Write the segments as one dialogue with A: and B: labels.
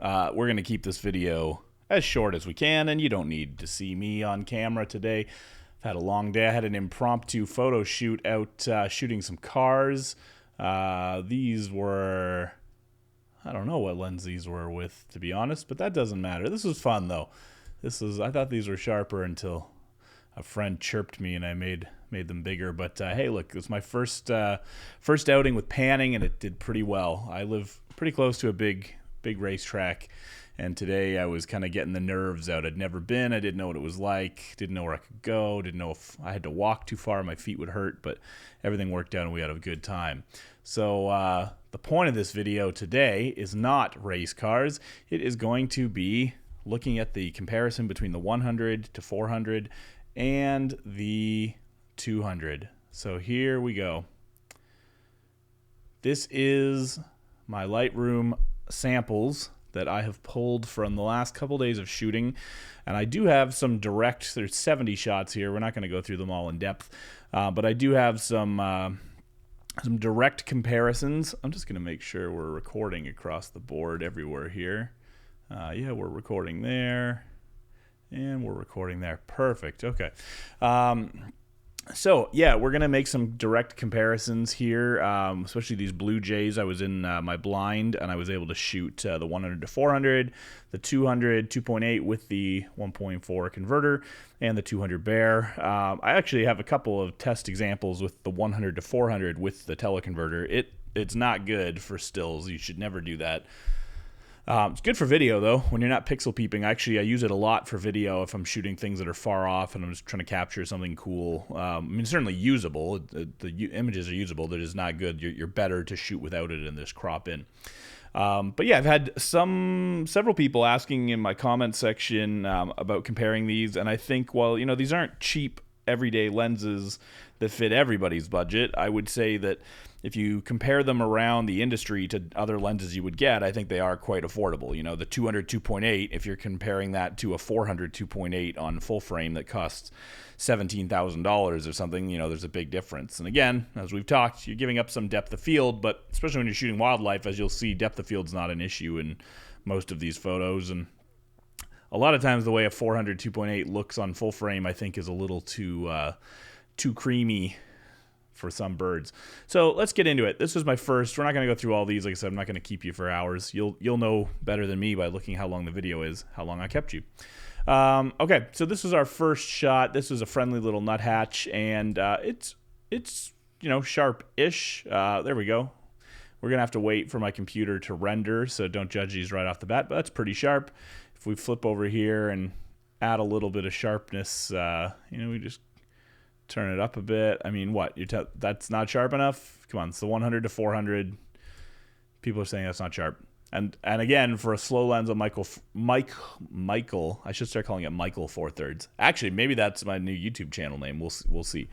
A: We're going to keep this video as short as we can, and you don't need to see me on camera today. I've had a long day. I had an impromptu photo shoot out shooting some cars. These were... I don't know what lens these were with, to be honest, but that doesn't matter. This was fun, though. I thought these were sharper until a friend chirped me and I made them bigger. But hey, look, it was my first outing with panning, and it did pretty well. I live pretty close to a big racetrack, and today I was kind of getting the nerves out. I'd never been. I didn't know what it was like. Didn't know where I could go. Didn't know if I had to walk too far, my feet would hurt. But everything worked out, and we had a good time. So the point of this video today is not race cars. It is going to be looking at the comparison between the 100 to 400 and the 200. So here we go. This is my Lightroom samples that I have pulled from the last couple days of shooting, and I do have some direct. There's 70 shots here. We're not going to go through them all in depth, but I do have some direct comparisons. I'm just going to make sure we're recording across the board everywhere here. Yeah, we're recording there, and we're recording there. Perfect. Okay. So, yeah, we're going to make some direct comparisons here, especially these Blue Jays. I was in my blind, and I was able to shoot the 100 to 400, the 200, 2.8 with the 1.4 converter, and the 200 Bear. I actually have a couple of test examples with the 100 to 400 with the teleconverter. It's not good for stills. You should never do that. It's good for video, though, when you're not pixel peeping. Actually, I use it a lot for video if I'm shooting things that are far off and I'm just trying to capture something cool. I mean, certainly usable. The images are usable. They're just not good. You're better to shoot without it and just crop in. But yeah, I've had several people asking in my comment section about comparing these, and I think, well, you know, these aren't cheap everyday lenses that fit everybody's budget. I would say that if you compare them around the industry to other lenses you would get, I think they are quite affordable. You know, the 200 2.8, if you're comparing that to a 400 2.8 on full frame that costs $17,000 or something, you know, there's a big difference. And again, as we've talked, you're giving up some depth of field, but especially when you're shooting wildlife, as you'll see, depth of field's not an issue in most of these photos. And a lot of times the way a 400 2.8 looks on full frame, I think, is a little too creamy for some birds. So let's get into it. This was my first. We're not going to go through all these. Like I said, I'm not going to keep you for hours. You'll know better than me by looking how long the video is, how long I kept you. Okay, so this was our first shot. This was a friendly little nuthatch, and it's you know, sharp-ish. There we go. We're going to have to wait for my computer to render, so don't judge these right off the bat, but that's pretty sharp. If we flip over here and add a little bit of sharpness, you know, we just turn it up a bit. I mean, what? That's not sharp enough? Come on, it's the 100 to 400. People are saying that's not sharp. And again, for a slow lens on Michael, I should start calling it Michael 4/3. Actually, maybe that's my new YouTube channel name. We'll see.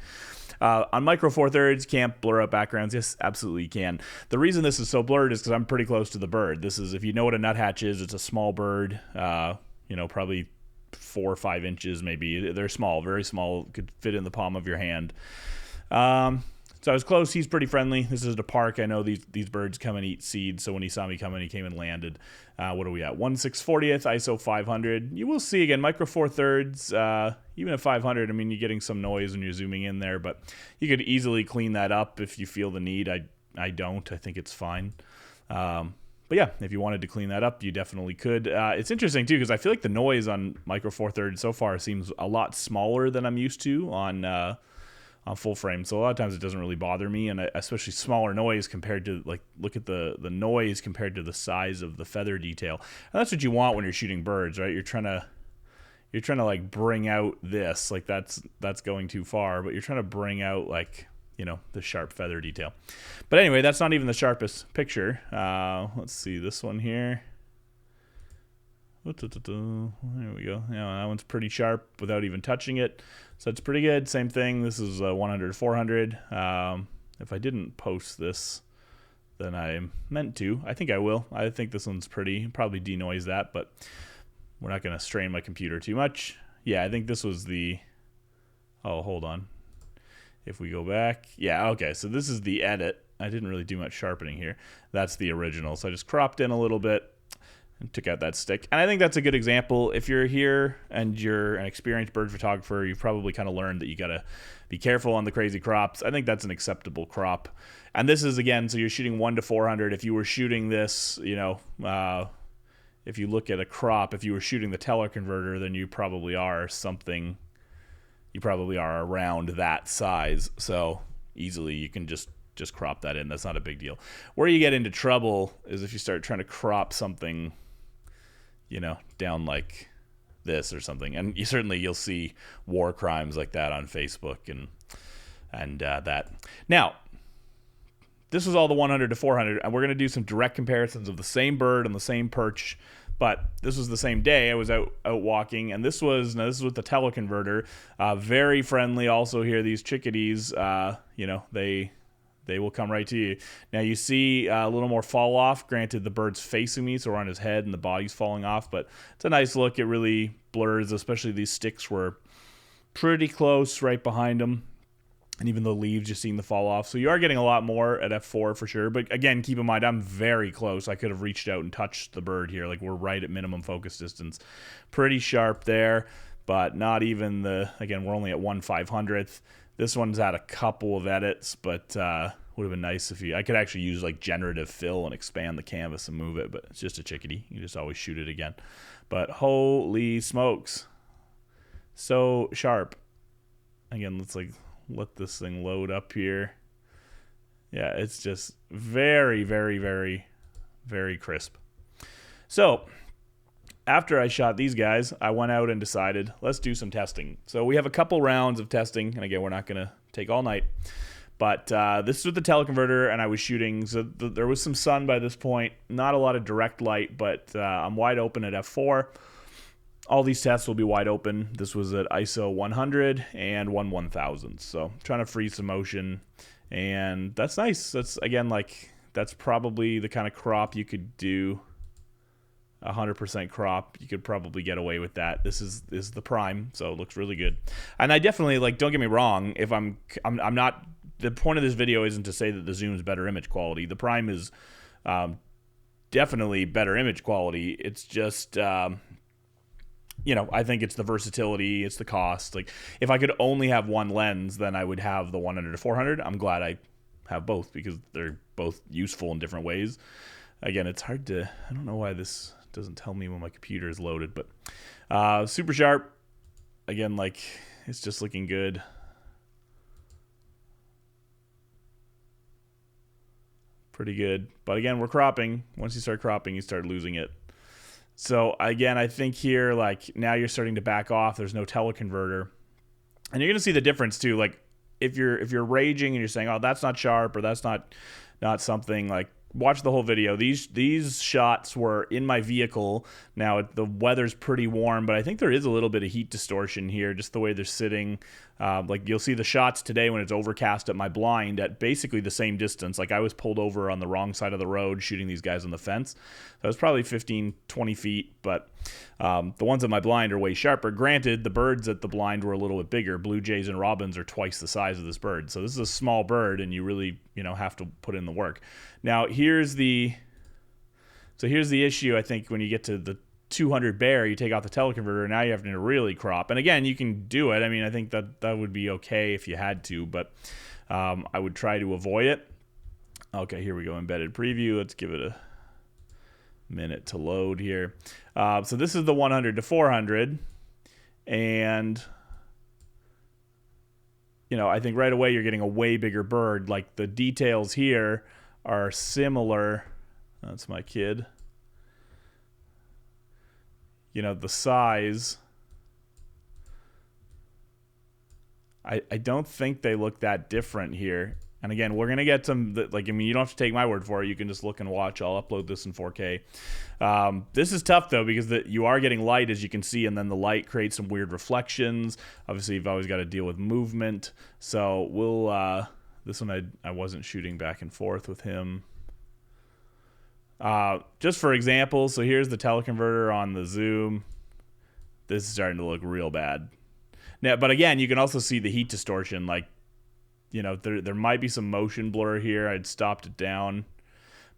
A: On Micro 4/3, can't blur out backgrounds. Yes, absolutely you can. The reason this is so blurred is because I'm pretty close to the bird. This is, if you know what a nuthatch is, it's a small bird. You know, probably 4 or 5 inches maybe. They're small, very small, could fit in the palm of your hand. So I was close. He's pretty friendly. This is at a park. I know these birds come and eat seeds, so when he saw me coming, he came and landed. What are we at? 1/640th, ISO 500. You will see, again, Micro 4/3, even at 500, I mean, you're getting some noise when you're zooming in there, but you could easily clean that up if you feel the need. I don't. I think it's fine. But yeah, if you wanted to clean that up, you definitely could. It's interesting, too, because I feel like the noise on Micro 4/3 so far seems a lot smaller than I'm used to on full frame. So a lot of times it doesn't really bother me, and especially smaller noise compared to, like, look at the noise compared to the size of the feather detail. And that's what you want when you're shooting birds, right? You're trying to like bring out this, like that's going too far, but you're trying to bring out, like, you know, the sharp feather detail. But anyway, that's not even the sharpest picture. Let's see this one here. There we go. Yeah, that one's pretty sharp without even touching it. So it's pretty good. Same thing. This is 100 to 400. If I didn't post this, then I meant to. I think I will. I think this one's pretty. Probably denoise that, but we're not going to strain my computer too much. Yeah, I think this was the... Oh, hold on. If we go back... Yeah, okay. So this is the edit. I didn't really do much sharpening here. That's the original. So I just cropped in a little bit. and took out that stick. And I think that's a good example. If you're here and you're an experienced bird photographer, you've probably kind of learned that you got to be careful on the crazy crops. I think that's an acceptable crop. And this is, again, so you're shooting 1 to 400. If you were shooting this, you know, if you look at a crop, if you were shooting the teleconverter, then you probably are around that size. So easily you can just crop that in. That's not a big deal. Where you get into trouble is if you start trying to crop something, you know, down like this or something. And you'll see war crimes like that on Facebook and that. Now, this was all the 100 to 400, and we're going to do some direct comparisons of the same bird on the same perch. But this was the same day. I was out walking, and this was with the teleconverter. Very friendly. Also here, these chickadees, you know, they will come right to you. Now you see a little more fall off. Granted, the bird's facing me, so we're on his head and the body's falling off. But it's a nice look. It really blurs, especially these sticks were pretty close right behind him. And even the leaves, just seeing the fall off. So you are getting a lot more at f4 for sure. But again, keep in mind, I'm very close. I could have reached out and touched the bird here. Like, we're right at minimum focus distance. Pretty sharp there, but not even again, we're only at 1/500th. This one's had a couple of edits, but would have been nice if I could actually use like generative fill and expand the canvas and move it, but it's just a chickadee. You just always shoot it again. But holy smokes. So sharp. Again, let's let this thing load up here. Yeah, it's just very, very, very, very crisp. So after I shot these guys, I went out and decided, let's do some testing. So we have a couple rounds of testing, and again, we're not going to take all night. But this is with the teleconverter, and I was shooting. So there was some sun by this point, not a lot of direct light, but I'm wide open at f4. All these tests will be wide open. This was at ISO 100 and 1/1000. So trying to freeze some motion, and that's nice. That's, again, like, that's probably the kind of crop you could do. 100% crop, you could probably get away with that. This is the prime, so it looks really good. And I definitely, like, don't get me wrong, if I'm not, the point of this video isn't to say that the zoom is better image quality. The prime is definitely better image quality. It's just you know, I think it's the versatility, it's the cost. Like, if I could only have one lens, then I would have the 100 to 400. I'm glad I have both because they're both useful in different ways. Again, it's hard to, I don't know why this doesn't tell me when my computer is loaded, but super sharp. Again, like, it's just looking good. Pretty good. But again, we're cropping. Once you start cropping, you start losing it. So again, I think here, like, now you're starting to back off. There's no teleconverter, and you're gonna see the difference too. Like, if you're raging and you're saying, "Oh, that's not sharp," or "That's not something," like, watch the whole video. These shots were in my vehicle. Now the weather's pretty warm, but I think there is a little bit of heat distortion here, just the way they're sitting. Like, you'll see the shots today when it's overcast at my blind at basically the same distance. Like, I was pulled over on the wrong side of the road shooting these guys on the fence. That was probably 15, 20 feet, but the ones at my blind are way sharper. Granted, the birds at the blind were a little bit bigger. Blue jays and robins are twice the size of this bird. So this is a small bird, and you really, you know, have to put in the work. Now, here's the issue, I think, when you get to the 200 bear, you take out the teleconverter, now you have to really crop. And again, you can do it. I mean, I think that would be okay if you had to, but I would try to avoid it. Okay, here we go, embedded preview. Let's give it a minute to load here. So this is the 100 to 400, and you know, I think right away you're getting a way bigger bird. Like, the details here are similar. That's my kid. You know, the size, I don't think they look that different here. And again, we're going to get some, like, I mean, you don't have to take my word for it. You can just look and watch. I'll upload this in 4K. This is tough, though, because you are getting light, as you can see, and then the light creates some weird reflections. Obviously, you've always got to deal with movement. So we'll, this one I wasn't shooting back and forth with him. Just for example, so here's the teleconverter on the zoom. This is starting to look real bad. Now, but again, you can also see the heat distortion. Like, you know, there might be some motion blur here. I'd stopped it down.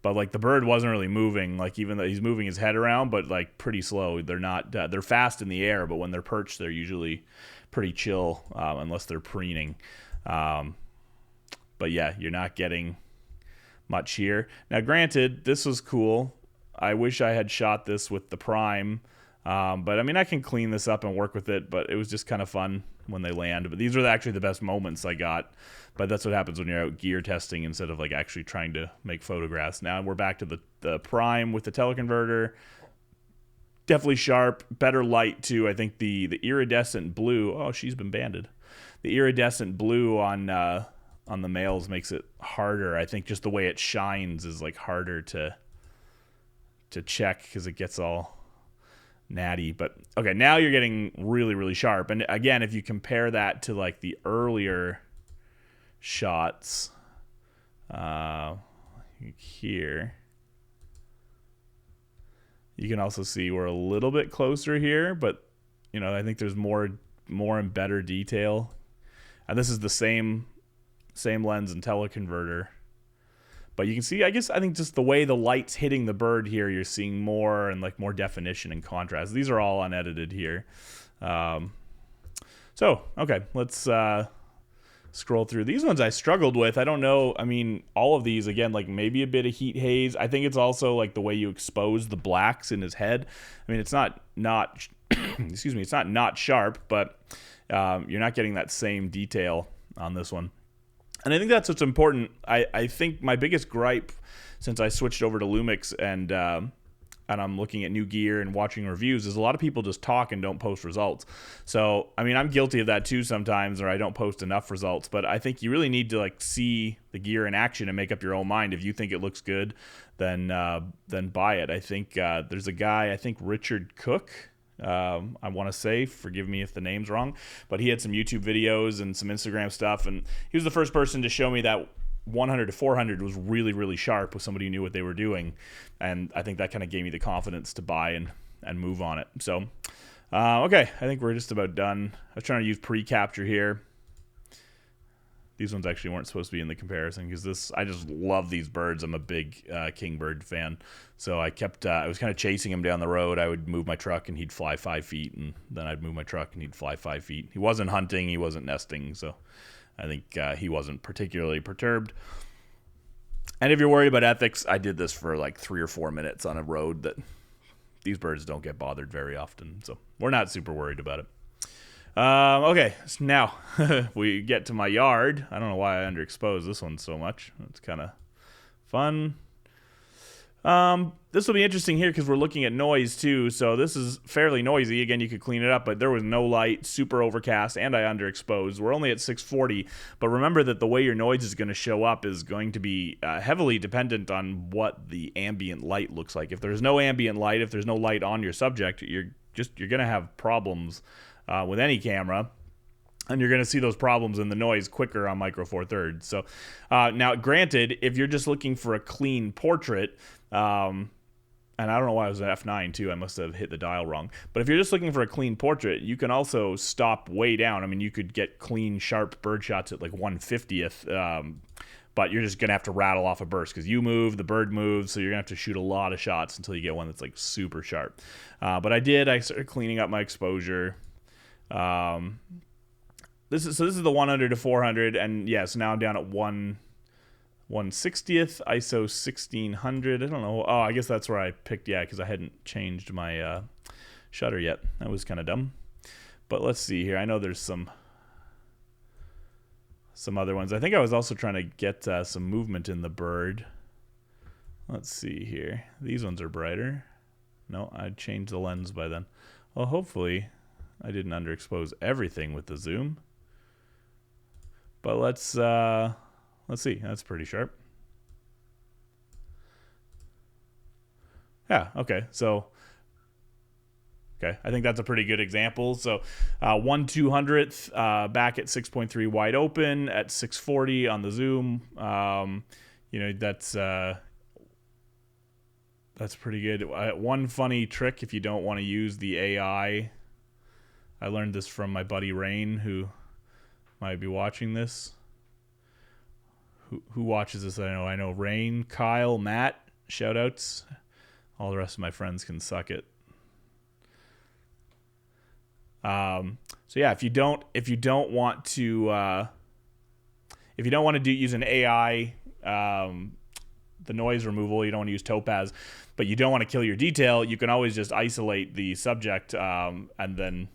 A: but like the bird wasn't really moving, like even though he's moving his head around, but like pretty slow. They're not they're fast in the air, but when they're perched they're usually pretty chill, unless they're preening. But yeah, you're not getting much here. Now granted, this was cool. I wish I had shot this with the prime, but I mean I can clean this up and work with it, but it was just kind of fun when they land. But these are actually the best moments I got. But that's what happens when you're out gear testing instead of like actually trying to make photographs. Now we're back to the prime with the teleconverter. Definitely sharp, better light too. I think the iridescent blue, oh, she's been banded. The iridescent blue on the males makes it harder. I think just the way it shines is like harder to check because it gets all natty. But okay, now you're getting really, really sharp. And again, if you compare that to like the earlier shots here, you can also see we're a little bit closer here, but you know, I think there's more and better detail. And this is the same lens and teleconverter. But you can see, I think just the way the light's hitting the bird here, you're seeing more and like more definition and contrast. These are all unedited here. So, okay, let's scroll through. These ones I struggled with. I don't know. I mean, all of these, again, like maybe a bit of heat haze. I think it's also like the way you expose the blacks in his head. I mean, it's not excuse me, it's not sharp, but you're not getting that same detail on this one. And I think that's what's important. I think my biggest gripe since I switched over to Lumix and I'm looking at new gear and watching reviews is a lot of people just talk and don't post results. So, I mean, I'm guilty of that too sometimes, or I don't post enough results. But I think you really need to like see the gear in action and make up your own mind. If you think it looks good, then buy it. I think there's a guy, I think Richard Cook, I want to say, forgive me if the name's wrong, but he had some YouTube videos and some Instagram stuff, and he was the first person to show me that 100 to 400 was really, really sharp with somebody who knew what they were doing, and I think that kind of gave me the confidence to buy and move on it. So, okay, I think we're just about done. I was trying to use pre-capture here. These ones actually weren't supposed to be in the comparison because I just love these birds. I'm a big kingbird fan. So I was kind of chasing him down the road. I would move my truck and he'd fly 5 feet, and then I'd move my truck and he'd fly 5 feet. He wasn't hunting, he wasn't nesting, so I think he wasn't particularly perturbed. And if you're worried about ethics, I did this for like 3 or 4 minutes on a road that these birds don't get bothered very often. So we're not super worried about it. Okay, so now we get to my yard. I don't know why I underexposed this one so much. It's kind of fun. This will be interesting here because we're looking at noise too. So this is fairly noisy. Again, you could clean it up, but there was no light, super overcast, and I underexposed. We're only at 640, but remember that the way your noise is going to show up is going to be heavily dependent on what the ambient light looks like. If there's no ambient light, if there's no light on your subject, you're going to have problems with any camera, and you're going to see those problems in the noise quicker on Micro Four Thirds. So now, granted, if you're just looking for a clean portrait, and I don't know why it was an F9 too, I must have hit the dial wrong, but if you're just looking for a clean portrait, you can also stop way down. I mean, you could get clean, sharp bird shots at like 1/50th, but you're just going to have to rattle off a burst because you move, the bird moves, so you're going to have to shoot a lot of shots until you get one that's like super sharp. But I started cleaning up my exposure. This is the 100 to 400, and yes, now I'm down at 1/60th, ISO 1600. I don't know. Oh, I guess that's where I picked, yeah, because I hadn't changed my shutter yet. That was kind of dumb. But let's see here. I know there's some other ones. I think I was also trying to get some movement in the bird. Let's see here. These ones are brighter. No, I changed the lens by then. Well, hopefully I didn't underexpose everything with the zoom. But let's see. That's pretty sharp. Yeah, okay. So, okay, I think that's a pretty good example. So 1/200th back at 6.3 wide open at 640 on the zoom. You know, that's pretty good. One funny trick if you don't want to use the AI, I learned this from my buddy Rain, who might be watching this. Who watches this? I know Rain, Kyle, Matt. shout outs. All the rest of my friends can suck it. So yeah, if you don't want to use an AI, the noise removal, you don't want to use Topaz, but you don't want to kill your detail, you can always just isolate the subject, and then,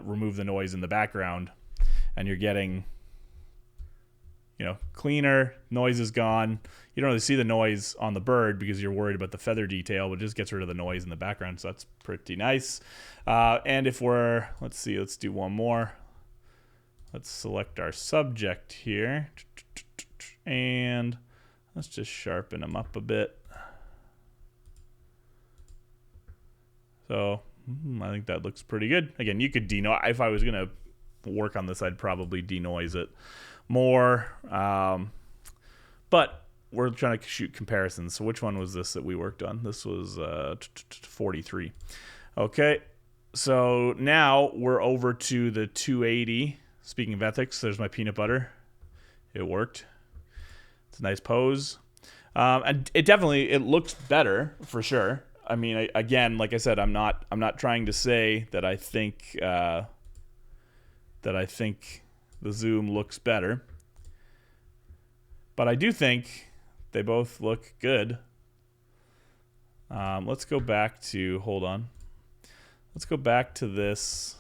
A: remove the noise in the background, and you're getting, cleaner, noise is gone. You don't really see the noise on the bird because you're worried about the feather detail, but it just gets rid of the noise in the background, so that's pretty nice. And if let's do one more. Let's select our subject here, and let's just sharpen him up a bit. So I think that looks pretty good. Again, you could denoise. If I was going to work on this, I'd probably denoise it more. But we're trying to shoot comparisons. So which one was this that we worked on? This was 43. Okay, so now we're over to the 280. Speaking of ethics, there's my peanut butter. It worked. It's a nice pose. And it looks better for sure. I mean, again, like I said, I'm not trying to say that I think the zoom looks better, but I do think they both look good. Let's go back to Let's go back to this.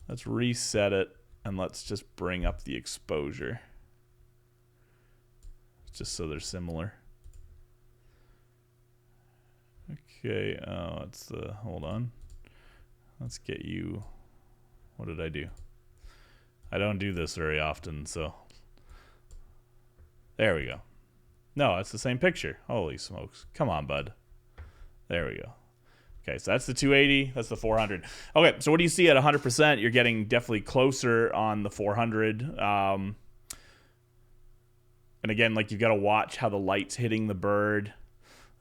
A: Let's reset it, and let's just bring up the exposure, just so they're similar. Okay, hold on. Let's get you, what did I do? I don't do this very often, so. There we go. No, it's the same picture. Holy smokes. Come on, bud. There we go. Okay, so that's the 280, that's the 400. Okay, so what do you see at 100%? You're getting definitely closer on the 400. And again, like, you've got to watch how the light's hitting the bird.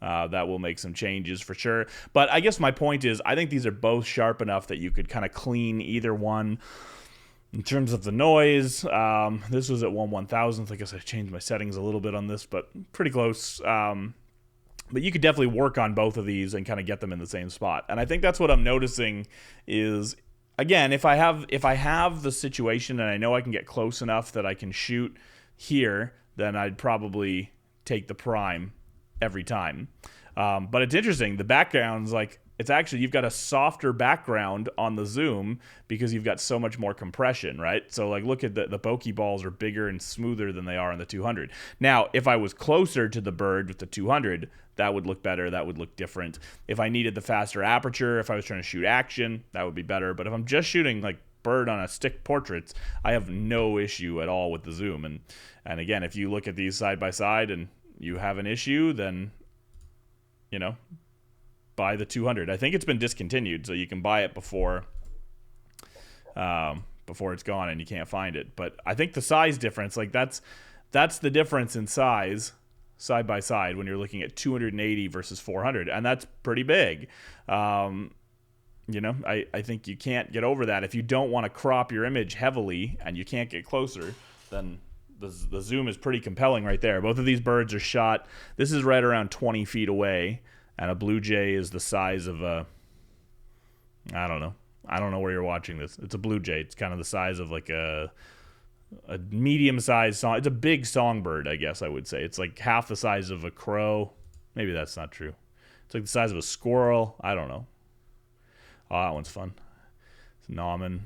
A: That will make some changes for sure. But I guess my point is, I think these are both sharp enough that you could kind of clean either one. In terms of the noise, this was at 1/1000th. I guess I changed my settings a little bit on this, but pretty close. But you could definitely work on both of these and kind of get them in the same spot. And I think that's what I'm noticing is, again, if I have the situation and I know I can get close enough that I can shoot here, then I'd probably take the prime every time. But it's interesting. The background's like, it's actually, you've got a softer background on the zoom because you've got so much more compression, right? So like, look at the bokeh balls are bigger and smoother than they are on the 200. Now, if I was closer to the bird with the 200, that would look better. That would look different. If I needed the faster aperture, if I was trying to shoot action, that would be better. But if I'm just shooting like bird on a stick portraits, I have no issue at all with the zoom. And again, if you look at these side by side and you have an issue, then, buy the 200. I think it's been discontinued, so you can buy it before it's gone and you can't find it. But I think the size difference, like that's the difference in size side by side when you're looking at 280 versus 400, and that's pretty big. I think you can't get over that. If you don't want to crop your image heavily and you can't get closer, then the zoom is pretty compelling right there. Both of these birds are shot. This is right around 20 feet away. And a blue jay is the size of I don't know where you're watching this. It's a blue jay. It's kind of the size of like a medium-sized song. It's a big songbird, I guess I would say. It's like half the size of a crow. Maybe that's not true. It's like the size of a squirrel. I don't know. Oh, that one's fun. It's Nauman.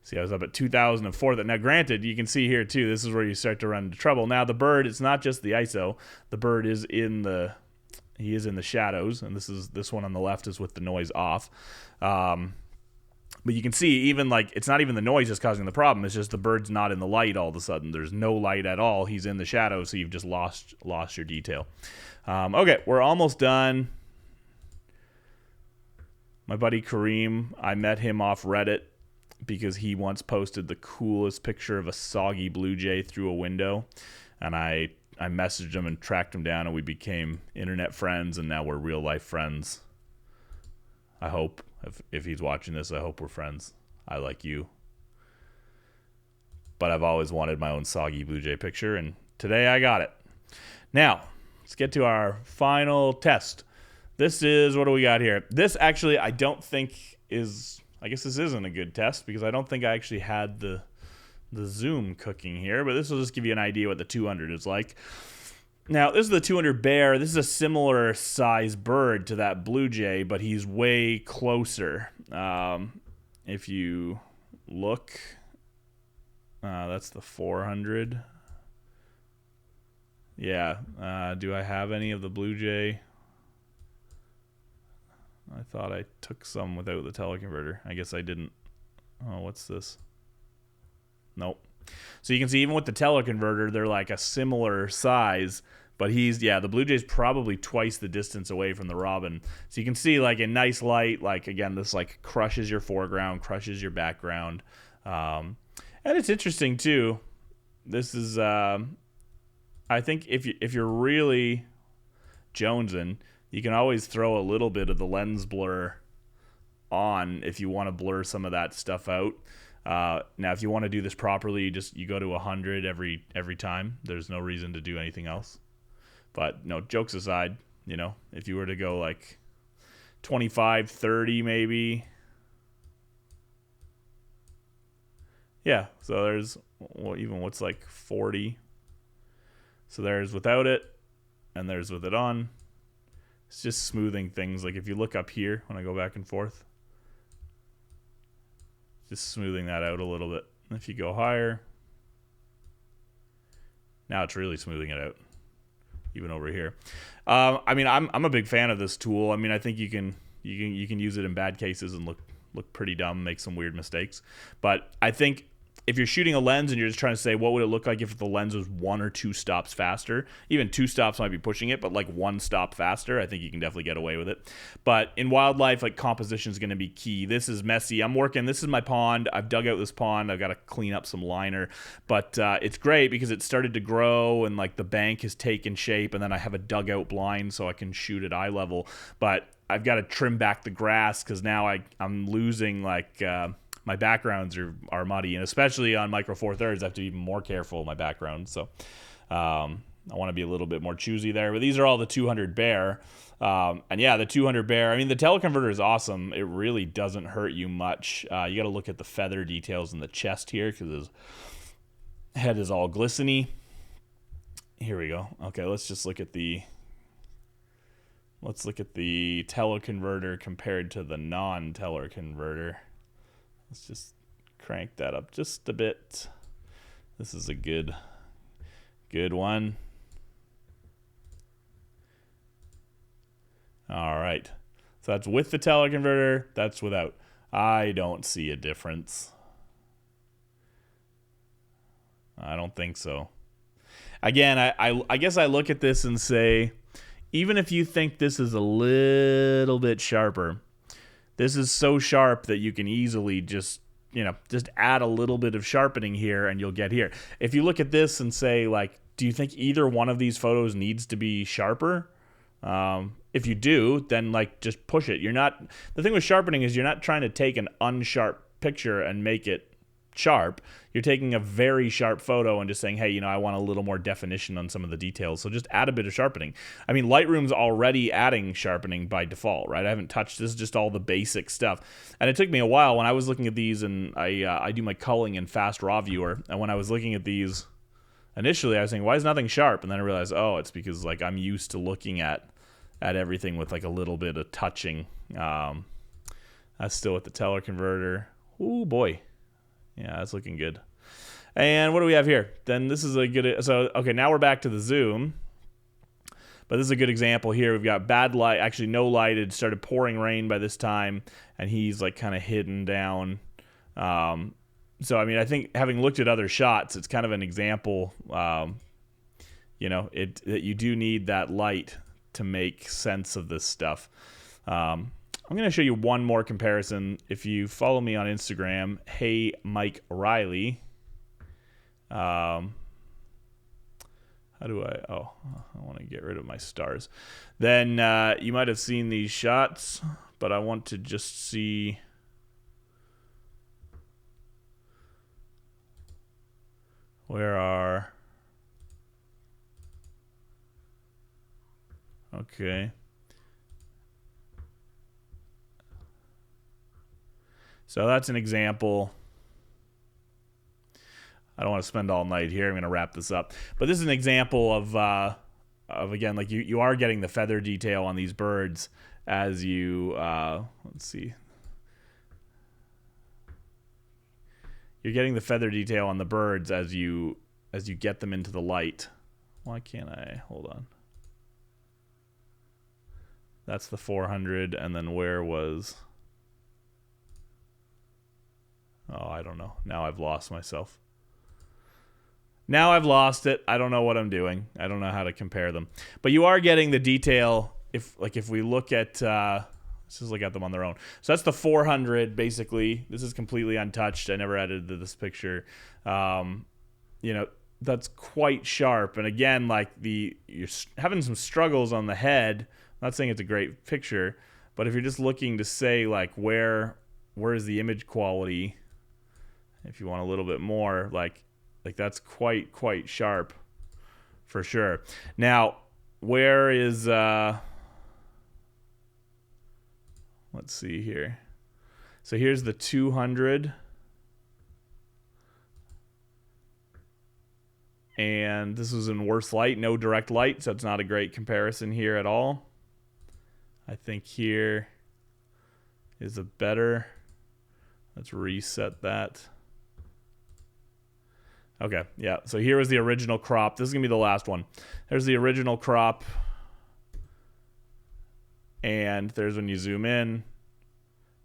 A: See, I was up at 2004. Now, granted, you can see here, too, this is where you start to run into trouble. Now, the bird, it's not just the ISO. The bird is in the shadows, and this one on the left is with the noise off. But you can see, even like, it's not even the noise that's causing the problem. It's just the bird's not in the light all of a sudden. There's no light at all. He's in the shadow, so you've just lost your detail. Okay, we're almost done. My buddy Kareem, I met him off Reddit because he once posted the coolest picture of a soggy blue jay through a window, and I messaged him and tracked him down, and we became internet friends, and now we're real life friends. I hope, if he's watching this, I hope we're friends. I like you. But I've always wanted my own soggy blue jay picture, and today I got it. Now, let's get to our final test. This is, what do we got here? This actually, I don't think is, I guess this isn't a good test because I don't think I actually had the zoom cooking here, but this will just give you an idea what the 200 is like. Now, this is the 200 bear. This is a similar size bird to that blue jay, but he's way closer. If you look, that's the 400. Yeah. Do I have any of the blue jay? I thought I took some without the teleconverter. I guess I didn't. Oh, what's this? Nope. So you can see even with the teleconverter, they're like a similar size, but the blue jay's probably twice the distance away from the robin. So you can see like in nice light, like again, this like crushes your foreground, crushes your background. And it's interesting too. This is, I think if you're really jonesing, you can always throw a little bit of the lens blur on if you want to blur some of that stuff out. Now, if you want to do this properly, you go to 100 every time. There's no reason to do anything else. But no, jokes aside, if you were to go like 25, 30 maybe. Yeah, so there's what's like 40. So there's without it, and there's with it on. It's just smoothing things. Like if you look up here, when I go back and forth, just smoothing that out a little bit. If you go higher, now it's really smoothing it out, even over here. I mean, I'm a big fan of this tool. I mean, I think you can use it in bad cases and look pretty dumb, make some weird mistakes. But I think if you're shooting a lens and you're just trying to say what would it look like if the lens was 1 or 2 stops faster, even 2 stops might be pushing it, but like 1 stop faster, I think you can definitely get away with it. But in wildlife, like composition is going to be key. This is messy. This is my pond. I've dug out this pond. I've got to clean up some liner, but it's great because it started to grow and like the bank has taken shape, and then I have a dugout blind so I can shoot at eye level. But I've got to trim back the grass because now I'm losing like my backgrounds are muddy, and especially on micro four thirds, I have to be even more careful of my background. So I want to be a little bit more choosy there. But these are all the 200 bear. And yeah, the 200 bear, I mean, the teleconverter is awesome. It really doesn't hurt you much. You got to look at the feather details in the chest here because his head is all glistening. Here we go. Okay, let's just look at the teleconverter compared to the non-teleconverter. Let's just crank that up just a bit. This is a good one. All right. So that's with the teleconverter. That's without. I don't see a difference. I don't think so. Again, I guess I look at this and say, even if you think this is a little bit sharper, this is so sharp that you can easily just add a little bit of sharpening here and you'll get here. If you look at this and say, like, do you think either one of these photos needs to be sharper? If you do, then like just push it. The thing with sharpening is you're not trying to take an unsharp picture and make it sharp. You're taking a very sharp photo and just saying, hey, I want a little more definition on some of the details. So just add a bit of sharpening. I mean, Lightroom's already adding sharpening by default, right? I haven't touched this, is just all the basic stuff. And it took me a while when I was looking at these, and I do my culling in Fast Raw Viewer. And when I was looking at these initially, I was saying, why is nothing sharp? And then I realized, oh, it's because like I'm used to looking at everything with like a little bit of touching. That's still with the teleconverter. Ooh, boy. Yeah, that's looking good. And what do we have here? Then this is a good... So, okay, now we're back to the zoom. But this is a good example here. We've got bad light, actually no light. It started pouring rain by this time, and he's like kind of hidden down. So, I mean, I think having looked at other shots, it's kind of an example, that you do need that light to make sense of this stuff. I'm going to show you one more comparison. If you follow me on Instagram, hey Mike Riley. How do I want to get rid of my stars. Then you might have seen these shots, but I want to just see where are... Okay. So that's an example. I don't want to spend all night here. I'm going to wrap this up. But this is an example of again, like you are getting the feather detail on these birds as you, let's see. You're getting the feather detail on the birds as you get them into the light. Why can't I? Hold on. That's the 400, and then where was... Oh, I don't know. Now I've lost myself. Now I've lost it. I don't know what I'm doing. I don't know how to compare them. But you are getting the detail if we look at... let's just look at them on their own. So that's the 400, basically. This is completely untouched. I never added to this picture. You know, that's quite sharp. And again, like you're having some struggles on the head. I'm not saying it's a great picture, but if you're just looking to say, like, where is the image quality, if you want a little bit more, like that's quite sharp for sure. Now, where is... let's see here. So here's the 200. And this was in worse light, no direct light, so it's not a great comparison here at all. I think here is a better... Let's reset that. Okay, yeah. So here was the original crop. This is going to be the last one. There's the original crop. And there's when you zoom in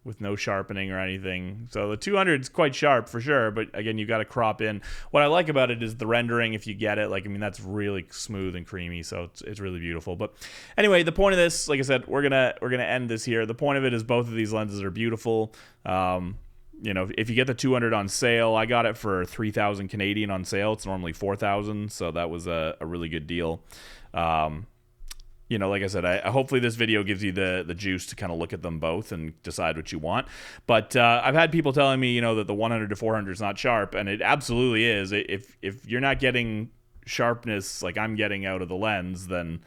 A: with no sharpening or anything. So the 200 is quite sharp for sure, but again, you got to crop in. What I like about it is the rendering, if you get it. Like, I mean, that's really smooth and creamy, so it's really beautiful. But anyway, the point of this, like I said, we're gonna end this here. The point of it is both of these lenses are beautiful. You know, if you get the 200 on sale, I got it for 3,000 Canadian on sale. It's normally 4,000, so that was a really good deal. You know, like I said, I hopefully this video gives you the juice to kind of look at them both and decide what you want. But I've had people telling me, you know, that the 100 to 400 is not sharp, and it absolutely is. If you're not getting sharpness like I'm getting out of the lens, then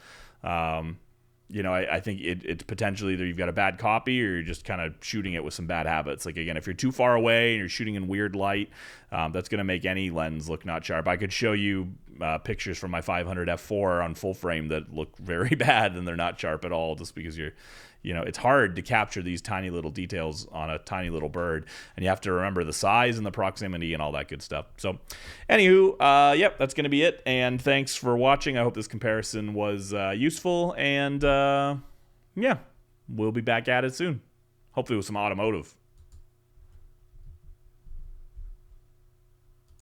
A: you know, I think it's potentially either you've got a bad copy or you're just kind of shooting it with some bad habits. Like, again, if you're too far away and you're shooting in weird light, that's going to make any lens look not sharp. I could show you pictures from my 500 f4 on full frame that look very bad and they're not sharp at all, just because you know, it's hard to capture these tiny little details on a tiny little bird, and you have to remember the size and the proximity and all that good stuff. So anywho, yep, that's going to be it, and thanks for watching. I hope this comparison was useful, and yeah, we'll be back at it soon, hopefully with some automotive.